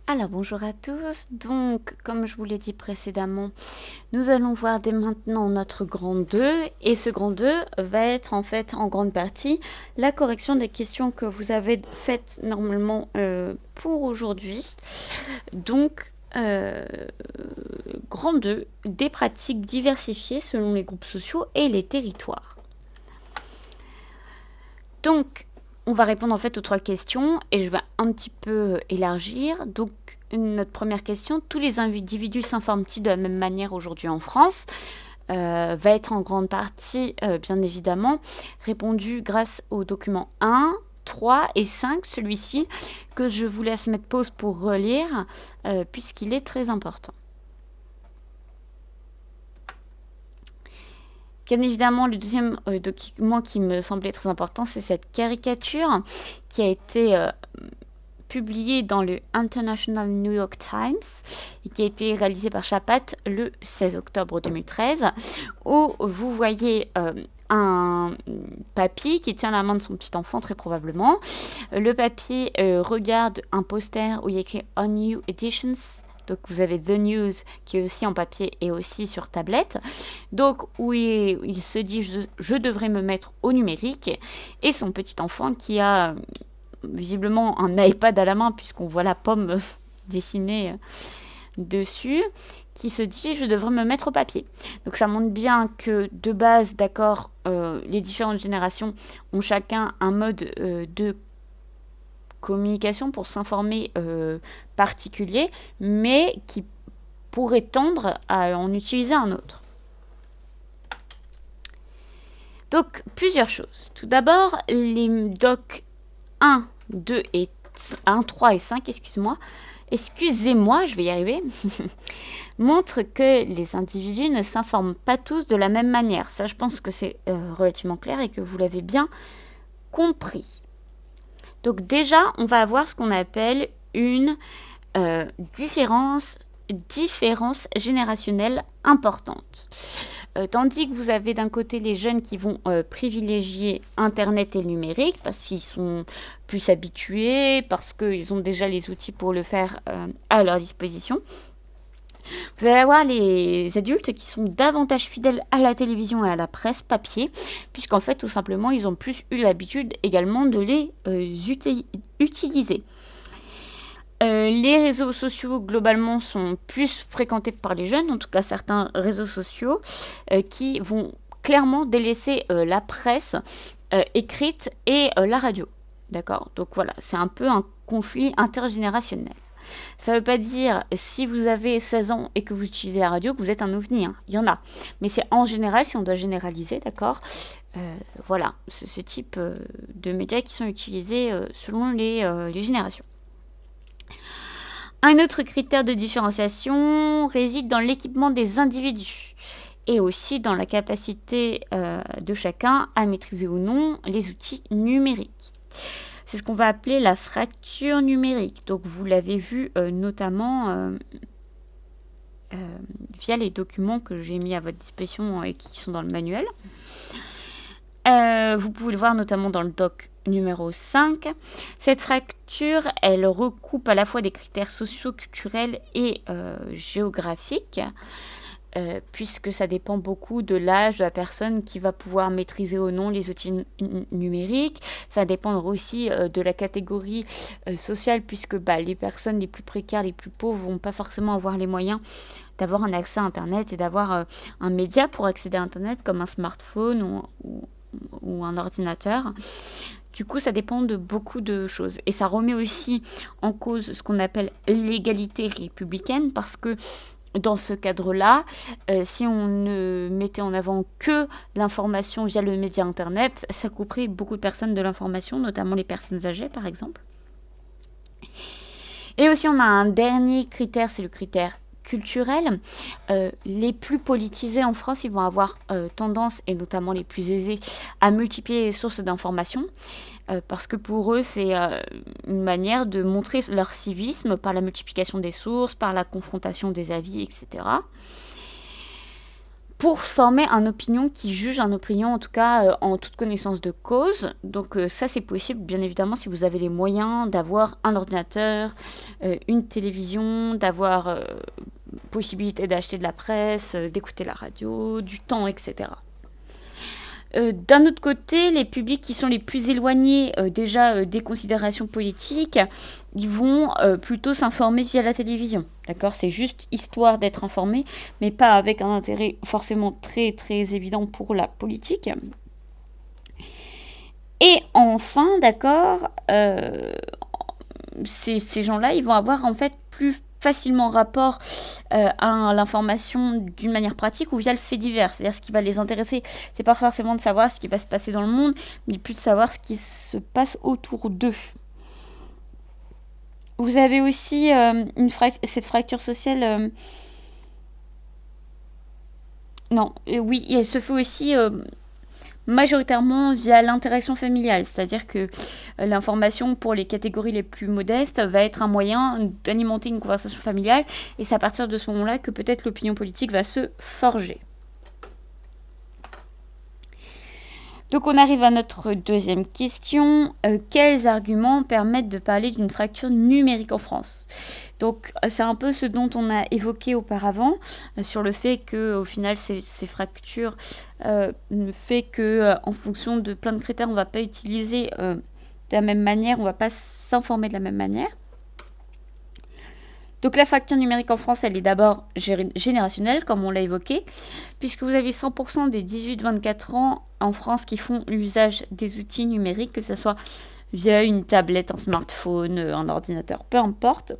Alors bonjour à tous, donc comme je vous l'ai dit précédemment, nous allons voir dès maintenant notre grand 2 et ce grand 2 va être en fait en grande partie la correction des questions que vous avez faites normalement pour aujourd'hui. Donc grand 2, des pratiques diversifiées selon les groupes sociaux et les territoires. Donc on va répondre en fait aux 3 questions et je vais un petit peu élargir. Donc notre première question, tous les individus s'informent-ils de la même manière aujourd'hui en France va être en grande partie, bien évidemment, répondu grâce aux documents 1, 3 et 5, celui-ci, que je vous laisse mettre pause pour relire, puisqu'il est très important. Bien évidemment, le deuxième document qui me semblait très important, c'est cette caricature qui a été publiée dans le International New York Times et qui a été réalisée par Chapat le 16 octobre 2013, où vous voyez un papy qui tient la main de son petit enfant, très probablement. Le papy regarde un poster où il y a écrit On New Editions. Donc vous avez The News qui est aussi en papier et aussi sur tablette. Donc où il se dit je devrais me mettre au numérique. Et son petit enfant qui a visiblement un iPad à la main puisqu'on voit la pomme dessinée dessus, qui se dit je devrais me mettre au papier. Donc ça montre bien que de base, d'accord, les différentes générations ont chacun un mode de communication pour s'informer particulier, mais qui pourrait tendre à en utiliser un autre. Donc, plusieurs choses. Tout d'abord, les docs 1, 2 et 1, 3 et 5, excusez-moi, je vais y arriver, montrent que les individus ne s'informent pas tous de la même manière. Ça, je pense que c'est relativement clair et que vous l'avez bien compris. Donc déjà, on va avoir ce qu'on appelle une différence générationnelle importante. Tandis que vous avez d'un côté les jeunes qui vont privilégier Internet et le numérique parce qu'ils sont plus habitués, parce qu'ils ont déjà les outils pour le faire à leur disposition. Vous allez avoir les adultes qui sont davantage fidèles à la télévision et à la presse papier, puisqu'en fait, tout simplement, ils ont plus eu l'habitude également de les utiliser. Les réseaux sociaux, globalement, sont plus fréquentés par les jeunes, en tout cas certains réseaux sociaux, qui vont clairement délaisser la presse écrite et la radio. D'accord ? Donc voilà, c'est un peu un conflit intergénérationnel. Ça ne veut pas dire, si vous avez 16 ans et que vous utilisez la radio, que vous êtes un ovni. Hein. Il y en a. Mais c'est en général, si on doit généraliser, d'accord, voilà, c'est ce type de médias qui sont utilisés selon les générations. Un autre critère de différenciation réside dans l'équipement des individus et aussi dans la capacité de chacun à maîtriser ou non les outils numériques. C'est ce qu'on va appeler la fracture numérique. Donc vous l'avez vu notamment via les documents que j'ai mis à votre disposition et qui sont dans le manuel. Vous pouvez le voir notamment dans le doc numéro 5. Cette fracture, elle recoupe à la fois des critères socio-culturels et géographiques. Puisque ça dépend beaucoup de l'âge de la personne qui va pouvoir maîtriser ou non les outils numériques. Ça dépend aussi de la catégorie sociale, puisque les personnes les plus précaires, les plus pauvres, vont pas forcément avoir les moyens d'avoir un accès à Internet et d'avoir un média pour accéder à Internet, comme un smartphone ou un ordinateur. Du coup, ça dépend de beaucoup de choses. Et ça remet aussi en cause ce qu'on appelle l'égalité républicaine, parce que dans ce cadre-là, si on ne mettait en avant que l'information via le média Internet, ça couperait beaucoup de personnes de l'information, notamment les personnes âgées, par exemple. Et aussi, on a un dernier critère, c'est le critère culturel. Les plus politisés en France, ils vont avoir tendance, et notamment les plus aisés, à multiplier les sources d'information. Parce que pour eux, c'est une manière de montrer leur civisme par la multiplication des sources, par la confrontation des avis, etc. pour former une opinion qui juge une opinion, en tout cas en toute connaissance de cause. Donc ça, c'est possible, bien évidemment, si vous avez les moyens d'avoir un ordinateur, une télévision, d'avoir possibilité d'acheter de la presse, d'écouter la radio, du temps, etc. D'un autre côté, les publics qui sont les plus éloignés déjà des considérations politiques, ils vont plutôt s'informer via la télévision. D'accord ? C'est juste histoire d'être informé, mais pas avec un intérêt forcément très très évident pour la politique. Et enfin, d'accord, ces gens-là, ils vont avoir en fait plus facilement rapport à l'information d'une manière pratique ou via le fait divers. C'est-à-dire ce qui va les intéresser, c'est pas forcément de savoir ce qui va se passer dans le monde, mais plus de savoir ce qui se passe autour d'eux. Vous avez aussi cette fracture sociale. Non, oui, elle se fait aussi majoritairement via l'interaction familiale, c'est-à-dire que l'information pour les catégories les plus modestes va être un moyen d'alimenter une conversation familiale, et c'est à partir de ce moment-là que peut-être l'opinion politique va se forger. Donc on arrive à notre deuxième question. Quels arguments permettent de parler d'une fracture numérique en France ? Donc c'est un peu ce dont on a évoqué auparavant, sur le fait qu'au final ces fractures fait que en fonction de plein de critères, on ne va pas utiliser de la même manière, on ne va pas s'informer de la même manière. Donc la fracture numérique en France, elle est d'abord générationnelle, comme on l'a évoqué, puisque vous avez 100% des 18-24 ans en France qui font l'usage des outils numériques, que ce soit via une tablette, un smartphone, un ordinateur, peu importe.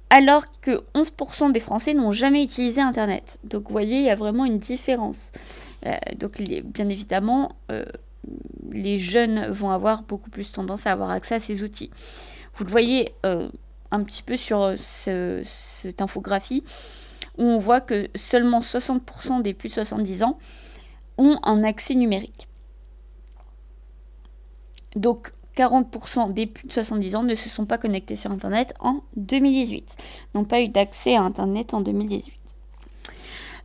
Alors que 11% des Français n'ont jamais utilisé Internet. Donc vous voyez, il y a vraiment une différence. Donc bien évidemment, les jeunes vont avoir beaucoup plus tendance à avoir accès à ces outils. Vous le voyez un petit peu sur cette infographie, où on voit que seulement 60% des plus de 70 ans ont un accès numérique. Donc 40% des plus de 70 ans ne se sont pas connectés sur Internet en 2018, n'ont pas eu d'accès à Internet en 2018.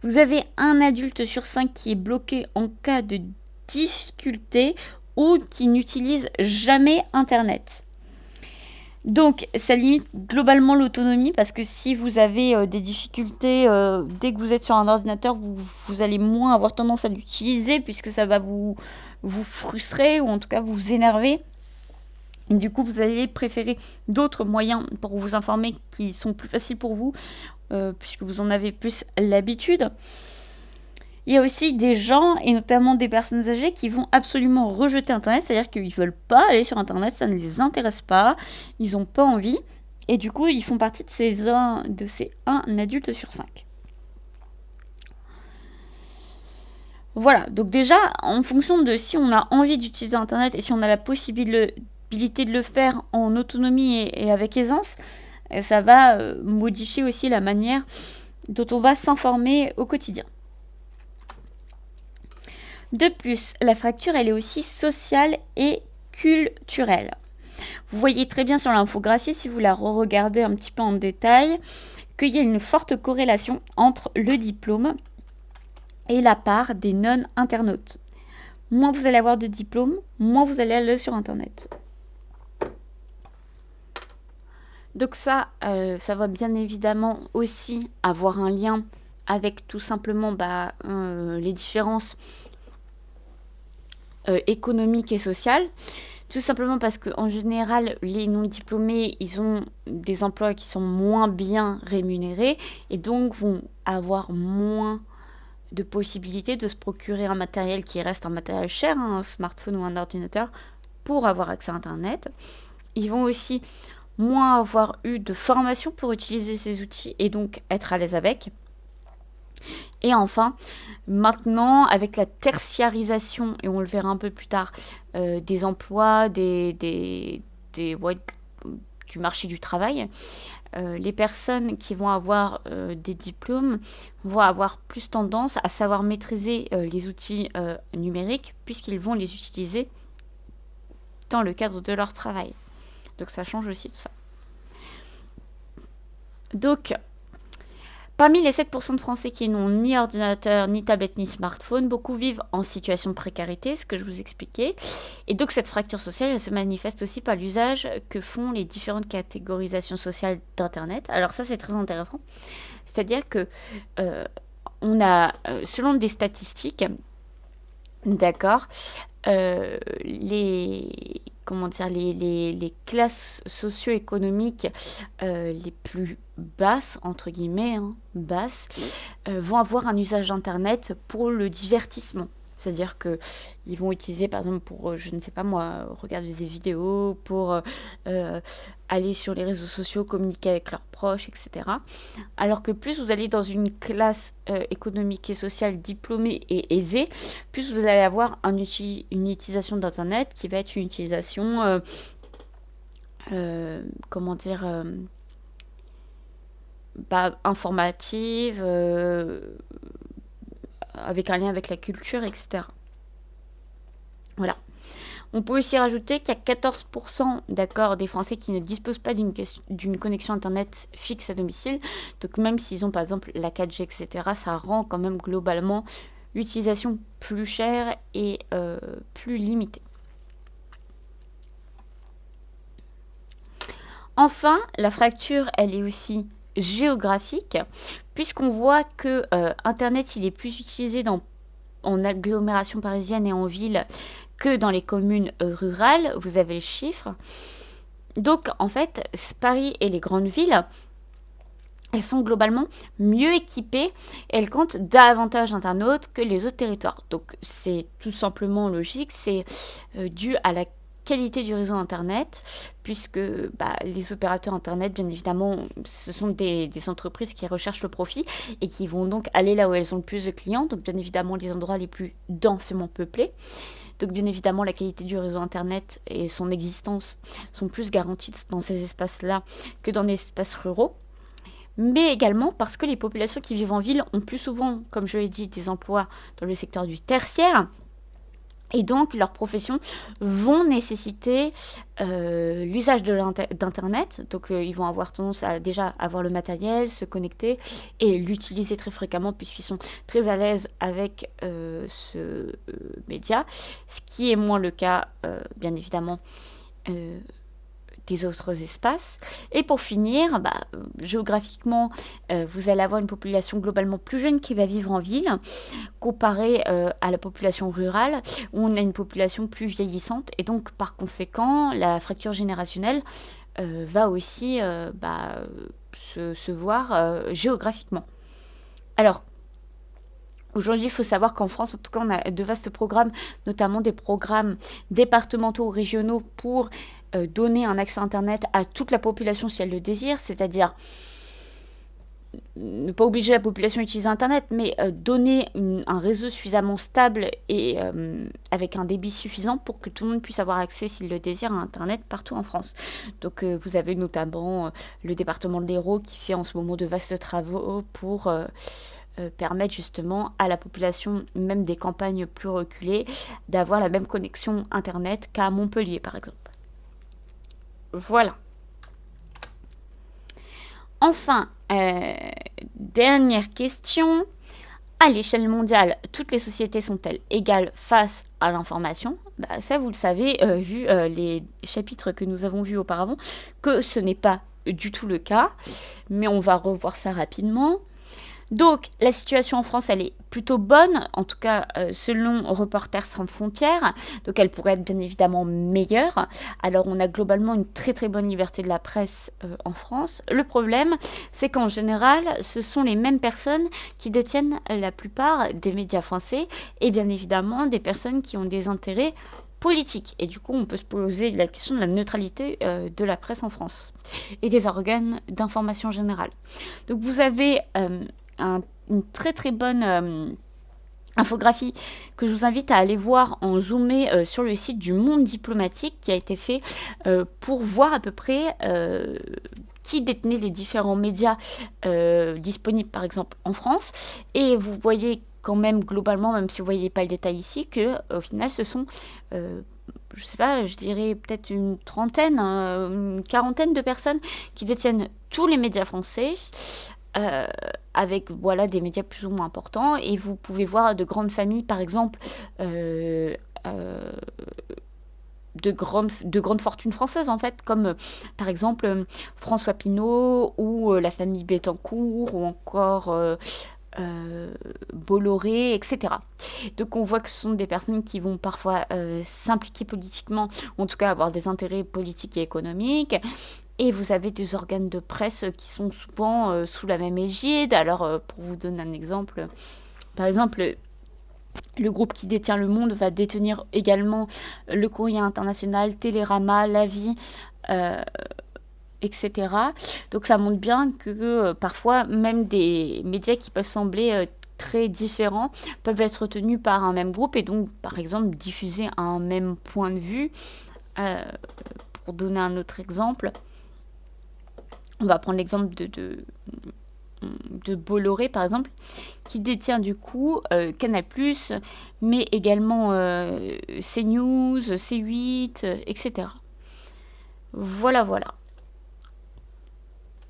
Vous avez un adulte sur 5 qui est bloqué en cas de difficulté ou qui n'utilise jamais Internet. Donc, ça limite globalement l'autonomie, parce que si vous avez des difficultés, dès que vous êtes sur un ordinateur, vous allez moins avoir tendance à l'utiliser, puisque ça va vous frustrer, ou en tout cas vous énerver. Et du coup, vous allez préférer d'autres moyens pour vous informer qui sont plus faciles pour vous, puisque vous en avez plus l'habitude. Il y a aussi des gens, et notamment des personnes âgées, qui vont absolument rejeter Internet, c'est-à-dire qu'ils ne veulent pas aller sur Internet, ça ne les intéresse pas, ils n'ont pas envie, et du coup, ils font partie de ces 1 adulte sur 5. Voilà, donc déjà, en fonction de si on a envie d'utiliser Internet, et si on a la possibilité de le faire en autonomie et avec aisance, ça va modifier aussi la manière dont on va s'informer au quotidien. De plus, la fracture, elle est aussi sociale et culturelle. Vous voyez très bien sur l'infographie, si vous la regardez un petit peu en détail, qu'il y a une forte corrélation entre le diplôme et la part des non-internautes. Moins vous allez avoir de diplômes, moins vous allez aller sur Internet. Donc ça va bien évidemment aussi avoir un lien avec tout simplement les différences économiques et sociales. Tout simplement parce qu'en général, les non-diplômés, ils ont des emplois qui sont moins bien rémunérés et donc vont avoir moins de possibilités de se procurer un matériel qui reste un matériel cher, un smartphone ou un ordinateur, pour avoir accès à Internet. Ils vont aussi moins avoir eu de formation pour utiliser ces outils et donc être à l'aise avec. Et enfin, maintenant, avec la tertiarisation, et on le verra un peu plus tard, des emplois, du marché du travail, les personnes qui vont avoir des diplômes vont avoir plus tendance à savoir maîtriser les outils numériques, puisqu'ils vont les utiliser dans le cadre de leur travail. Donc ça change aussi tout ça. Donc, Parmi les 7% de Français qui n'ont ni ordinateur, ni tablette, ni smartphone, beaucoup vivent en situation de précarité, ce que je vous expliquais. Et donc cette fracture sociale, elle se manifeste aussi par l'usage que font les différentes catégorisations sociales d'Internet. Alors ça, c'est très intéressant. C'est-à-dire que on a, selon des statistiques, d'accord, les classes socio-économiques les plus basses, entre guillemets, basses, vont avoir un usage d'Internet pour le divertissement. C'est-à-dire qu'ils vont utiliser, par exemple, pour, je ne sais pas moi, regarder des vidéos, pour aller sur les réseaux sociaux, communiquer avec leurs proches, etc. Alors que plus vous allez dans une classe économique et sociale diplômée et aisée, plus vous allez avoir une utilisation d'Internet qui va être une utilisation, informative, avec un lien avec la culture, etc. Voilà. On peut aussi rajouter qu'il y a 14% des Français qui ne disposent pas d'une connexion Internet fixe à domicile. Donc même s'ils ont par exemple la 4G, etc., ça rend quand même globalement l'utilisation plus chère et plus limitée. Enfin, la fracture, elle est aussi géographique, puisqu'on voit que Internet, il est plus utilisé en agglomération parisienne et en ville que dans les communes rurales. Vous avez les chiffres. Donc, en fait, Paris et les grandes villes, elles sont globalement mieux équipées et elles comptent davantage d'internautes que les autres territoires. Donc, c'est tout simplement logique. C'est dû à la qualité du réseau Internet, puisque les opérateurs Internet, bien évidemment, ce sont des entreprises qui recherchent le profit et qui vont donc aller là où elles ont le plus de clients, donc bien évidemment les endroits les plus densément peuplés. Donc bien évidemment, la qualité du réseau Internet et son existence sont plus garanties dans ces espaces-là que dans les espaces ruraux. Mais également parce que les populations qui vivent en ville ont plus souvent, comme je l'ai dit, des emplois dans le secteur du tertiaire. Et donc, leurs professions vont nécessiter l'usage d'Internet. Donc, ils vont avoir tendance à déjà avoir le matériel, se connecter et l'utiliser très fréquemment puisqu'ils sont très à l'aise avec ce média. Ce qui est moins le cas, bien évidemment, des autres espaces. Et pour finir, géographiquement, vous allez avoir une population globalement plus jeune qui va vivre en ville, comparée à la population rurale, où on a une population plus vieillissante. Et donc, par conséquent, la fracture générationnelle va aussi se voir géographiquement. Alors, aujourd'hui, il faut savoir qu'en France, en tout cas, on a de vastes programmes, notamment des programmes départementaux ou régionaux pour donner un accès Internet à toute la population si elle le désire, c'est-à-dire ne pas obliger la population à utiliser Internet, mais donner un réseau suffisamment stable et avec un débit suffisant pour que tout le monde puisse avoir accès, s'il le désire, à Internet partout en France. Donc vous avez notamment le département de l'Hérault qui fait en ce moment de vastes travaux pour permettre justement à la population, même des campagnes plus reculées, d'avoir la même connexion Internet qu'à Montpellier, par exemple. Voilà. Enfin, dernière question. À l'échelle mondiale, toutes les sociétés sont-elles égales face à l'information ? Ça, vous le savez, vu les chapitres que nous avons vus auparavant, que ce n'est pas du tout le cas. Mais on va revoir ça rapidement. Donc, la situation en France, elle est plutôt bonne, en tout cas selon Reporters sans frontières. Donc, elle pourrait être bien évidemment meilleure. Alors, on a globalement une très très bonne liberté de la presse en France. Le problème, c'est qu'en général, ce sont les mêmes personnes qui détiennent la plupart des médias français et bien évidemment des personnes qui ont des intérêts politiques. Et du coup, on peut se poser la question de la neutralité de la presse en France et des organes d'information générale. Donc, vous avez une très très bonne infographie que je vous invite à aller voir en zoomé sur le site du Monde diplomatique qui a été fait pour voir à peu près qui détenait les différents médias disponibles par exemple en France. Et vous voyez quand même globalement, même si vous ne voyez pas le détail ici, que au final ce sont je sais pas, je dirais peut-être une trentaine, une quarantaine de personnes qui détiennent tous les médias français. euh, avec voilà, des médias plus ou moins importants. Et vous pouvez voir de grandes familles, par exemple, euh, euh, de grandes fortunes françaises, en fait, comme par exemple François Pinault ou la famille Bettencourt ou encore Bolloré, etc. Donc on voit que ce sont des personnes qui vont parfois s'impliquer politiquement, ou en tout cas avoir des intérêts politiques et économiques. Et vous avez des organes de presse qui sont souvent sous la même égide. Alors, pour vous donner un exemple, par exemple, le groupe qui détient Le Monde va détenir également Le Courrier International, Télérama, La Vie, euh, etc. Donc ça montre bien que parfois même des médias qui peuvent sembler très différents peuvent être tenus par un même groupe et donc par exemple diffuser un même point de vue. Euh, pour donner un autre exemple, on va prendre l'exemple de Bolloré par exemple, qui détient du coup Canal+, mais également CNews, C8, etc. Voilà, voilà.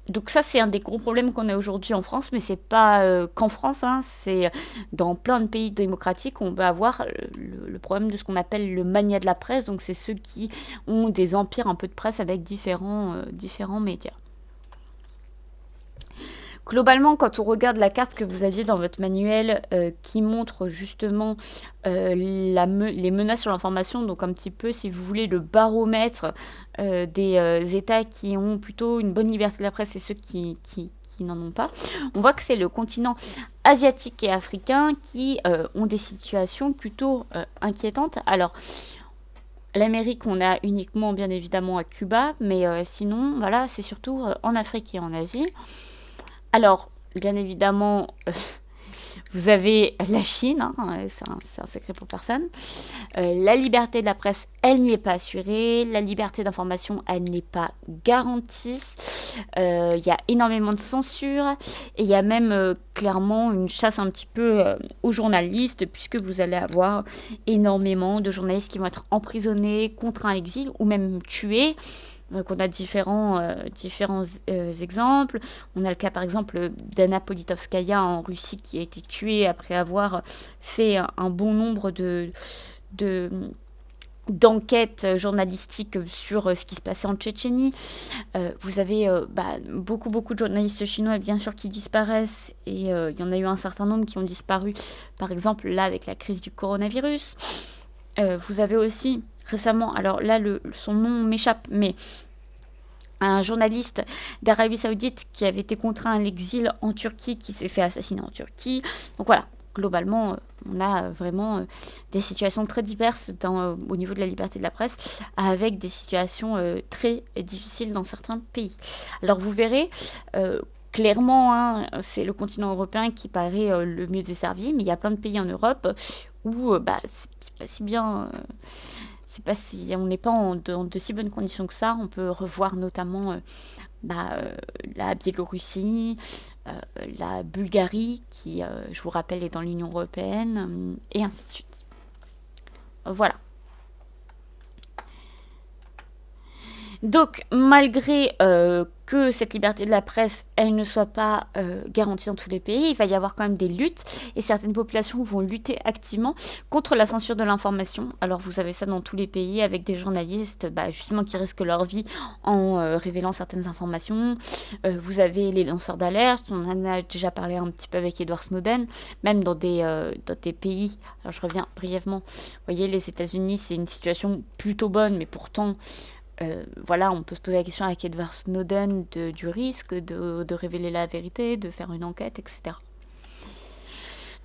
Donc ça, c'est un des gros problèmes qu'on a aujourd'hui en France, mais c'est pas qu'en France, hein, c'est dans plein de pays démocratiques, on va avoir le problème de ce qu'on appelle le mania de la presse, donc c'est ceux qui ont des empires un peu de presse avec différents médias. Globalement, quand on regarde la carte que vous aviez dans votre manuel qui montre justement les menaces sur l'information, donc un petit peu, si vous voulez, le baromètre des États qui ont plutôt une bonne liberté de la presse et ceux qui n'en ont pas, on voit que c'est le continent asiatique et africain qui ont des situations plutôt inquiétantes. Alors, l'Amérique, on a uniquement, bien évidemment, à Cuba, mais sinon, voilà, c'est surtout en Afrique et en Asie. Alors, bien évidemment, vous avez la Chine, hein, c'est un secret pour personne. La liberté de la presse, elle n'y est pas assurée. La liberté d'information, elle n'est pas garantie. Il y a énormément de censure. Et il y a même clairement une chasse un petit peu aux journalistes, puisque vous allez avoir énormément de journalistes qui vont être emprisonnés, contraints à l'exil ou même tués. Donc on a différents exemples. On a le cas par exemple d'Anna Politkovskaya en Russie qui a été tuée après avoir fait un bon nombre de, d'enquêtes journalistiques sur ce qui se passait en Tchétchénie. Vous avez beaucoup de journalistes chinois bien sûr qui disparaissent et il y en a eu un certain nombre qui ont disparu par exemple là avec la crise du coronavirus. Vous avez aussi récemment, alors là son nom m'échappe, mais un journaliste d'Arabie Saoudite qui avait été contraint à l'exil en Turquie, qui s'est fait assassiner en Turquie. Donc voilà, globalement, on a vraiment des situations très diverses au niveau de la liberté de la presse, avec des situations très difficiles dans certains pays. Alors vous verrez, clairement, hein, c'est le continent européen qui paraît le mieux desservi, mais il y a plein de pays en Europe où c'est pas si bien. C'est pas si on n'est pas en de si bonnes conditions que ça. On peut revoir notamment la Biélorussie, la Bulgarie, qui, je vous rappelle, est dans l'Union européenne, et ainsi de suite. Voilà. Donc, malgré que cette liberté de la presse, elle ne soit pas garantie dans tous les pays, il va y avoir quand même des luttes, et certaines populations vont lutter activement contre la censure de l'information. Alors, vous avez ça dans tous les pays, avec des journalistes justement qui risquent leur vie en révélant certaines informations. Vous avez les lanceurs d'alerte, on en a déjà parlé un petit peu avec Edward Snowden, même dans des pays, alors je reviens brièvement, vous voyez, les États-Unis, c'est une situation plutôt bonne, mais pourtant... voilà, on peut se poser la question avec Edward Snowden du risque de révéler la vérité, de faire une enquête, etc.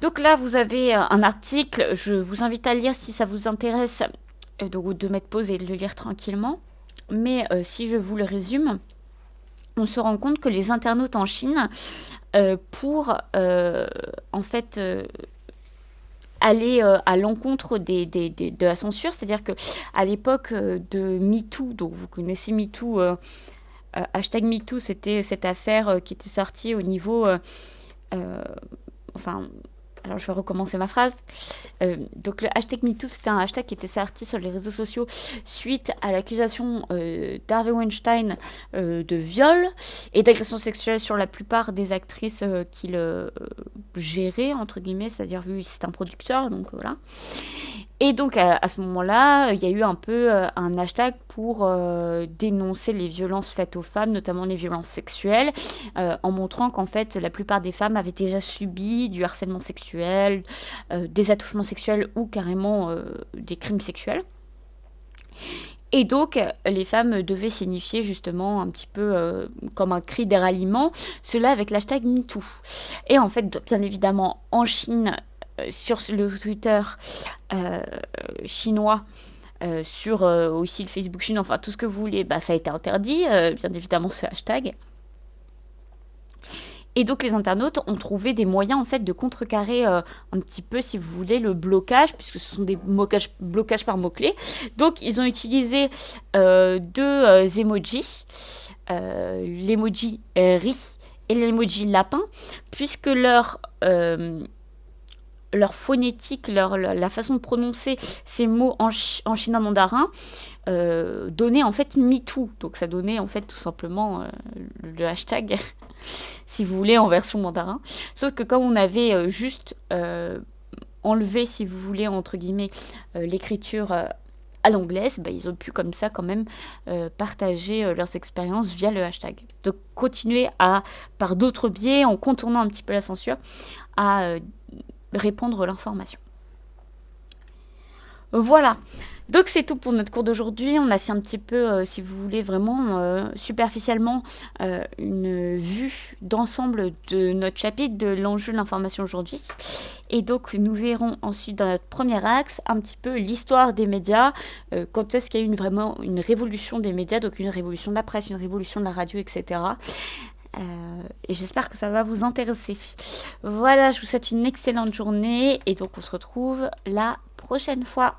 Donc là, vous avez un article, je vous invite à lire si ça vous intéresse, donc de mettre pause et de le lire tranquillement. Mais si je vous le résume, on se rend compte que les internautes en Chine, pour en fait... aller à l'encontre de la censure, c'est-à-dire que à l'époque de MeToo, donc vous connaissez MeToo, hashtag MeToo, c'était cette affaire qui était sortie au niveau, enfin, Alors, je vais recommencer ma phrase. Donc, le hashtag MeToo, c'était un hashtag qui était sorti sur les réseaux sociaux suite à l'accusation d'Harvey Weinstein de viol et d'agression sexuelle sur la plupart des actrices qu'il gérait, entre guillemets, c'est-à-dire vu que c'est un producteur, donc voilà. Et donc, à ce moment-là, il y a eu un peu un hashtag pour dénoncer les violences faites aux femmes, notamment les violences sexuelles, en montrant qu'en fait, la plupart des femmes avaient déjà subi du harcèlement sexuel, des attouchements sexuels ou carrément des crimes sexuels. Et donc, les femmes devaient signifier justement un petit peu comme un cri de ralliement, cela avec l'hashtag MeToo. Et en fait, bien évidemment, en Chine, sur le Twitter chinois, sur aussi le Facebook chinois, enfin tout ce que vous voulez, bah, ça a été interdit, bien évidemment ce hashtag. Et donc les internautes ont trouvé des moyens en fait de contrecarrer un petit peu, si vous voulez, le blocage, puisque ce sont des blocages par mots-clés. Donc ils ont utilisé deux emojis, l'emoji riz et l'emoji lapin, puisque leur phonétique, la façon de prononcer ces mots en chinois mandarin donnait en fait MeToo. Donc ça donnait en fait tout simplement le hashtag, si vous voulez, en version mandarin. Sauf que comme on avait juste enlevé, si vous voulez, entre guillemets, l'écriture à l'anglaise, bah, ils ont pu comme ça quand même partager leurs expériences via le hashtag. Donc continuer par d'autres biais, en contournant un petit peu la censure, à répandre l'information. Voilà. Donc c'est tout pour notre cours d'aujourd'hui. On a fait un petit peu, si vous voulez, vraiment superficiellement une vue d'ensemble de notre chapitre de l'enjeu de l'information aujourd'hui. Et donc nous verrons ensuite dans notre premier axe un petit peu l'histoire des médias, quand est-ce qu'il y a eu vraiment une révolution des médias, donc une révolution de la presse, une révolution de la radio, etc. Et j'espère que ça va vous intéresser. Voilà, je vous souhaite une excellente journée et donc on se retrouve la prochaine fois.